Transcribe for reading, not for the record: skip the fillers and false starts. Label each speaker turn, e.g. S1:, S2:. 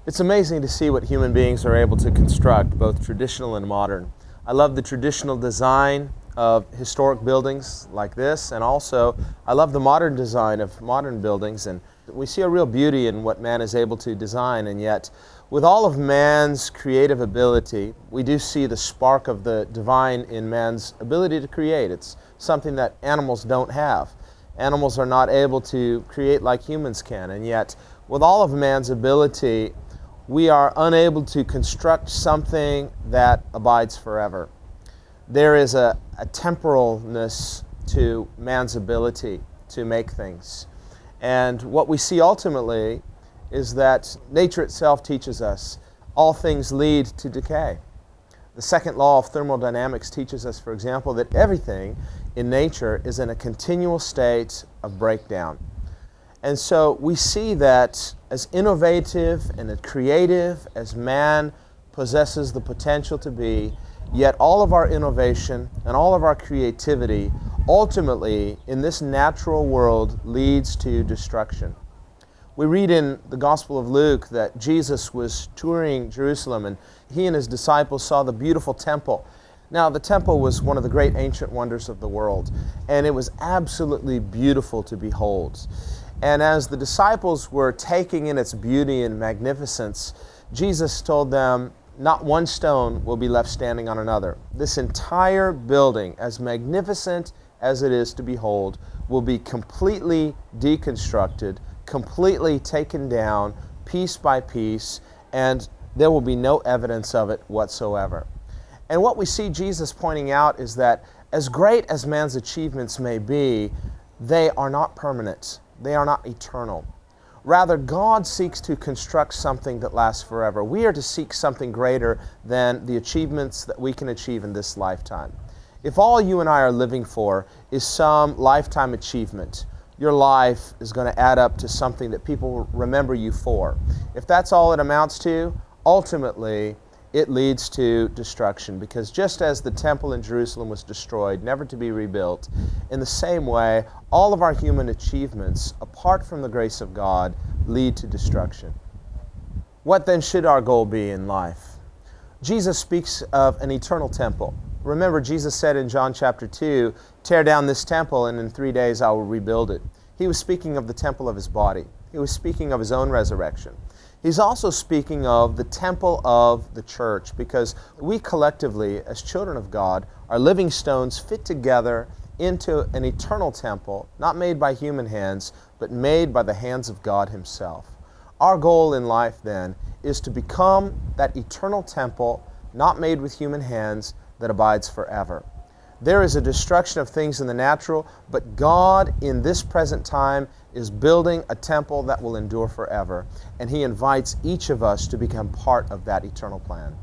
S1: It's amazing to see what human beings are able to construct, both traditional and modern. I love the traditional design of historic buildings like this, and also I love the modern design of modern buildings, and we see a real beauty in what man is able to design. And yet, with all of man's creative ability, we do see the spark of the divine in man's ability to create. It's something that animals don't have. Animals are not able to create like humans can, and yet with all of man's ability, we are unable to construct something that abides forever. There is a temporalness to man's ability to make things. And what we see ultimately is that nature itself teaches us all things lead to decay. The second law of thermodynamics teaches us, for example, that everything in nature is in a continual state of breakdown. And so we see that as innovative and as creative as man possesses the potential to be, yet all of our innovation and all of our creativity ultimately in this natural world leads to destruction. We read in the Gospel of Luke that Jesus was touring Jerusalem, and he and his disciples saw the beautiful temple. Now, the temple was one of the great ancient wonders of the world, and it was absolutely beautiful to behold. And as the disciples were taking in its beauty and magnificence, Jesus told them, not one stone will be left standing on another. This entire building, as magnificent as it is to behold, will be completely deconstructed, completely taken down, piece by piece, and there will be no evidence of it whatsoever. And what we see Jesus pointing out is that as great as man's achievements may be, they are not permanent. They are not eternal. Rather, God seeks to construct something that lasts forever. We are to seek something greater than the achievements that we can achieve in this lifetime. If all you and I are living for is some lifetime achievement, your life is going to add up to something that people remember you for. If that's all it amounts to, ultimately, it leads to destruction, because just as the temple in Jerusalem was destroyed, never to be rebuilt, in the same way, all of our human achievements, apart from the grace of God, lead to destruction. What then should our goal be in life? Jesus speaks of an eternal temple. Remember, Jesus said in John chapter 2, "Tear down this temple, and in 3 days I will rebuild it." He was speaking of the temple of his body. He was speaking of his own resurrection. He's also speaking of the temple of the church, because we collectively, as children of God, are living stones fit together into an eternal temple, not made by human hands, but made by the hands of God Himself. Our goal in life, then, is to become that eternal temple, not made with human hands, that abides forever. There is a destruction of things in the natural, but God in this present time is building a temple that will endure forever, and He invites each of us to become part of that eternal plan.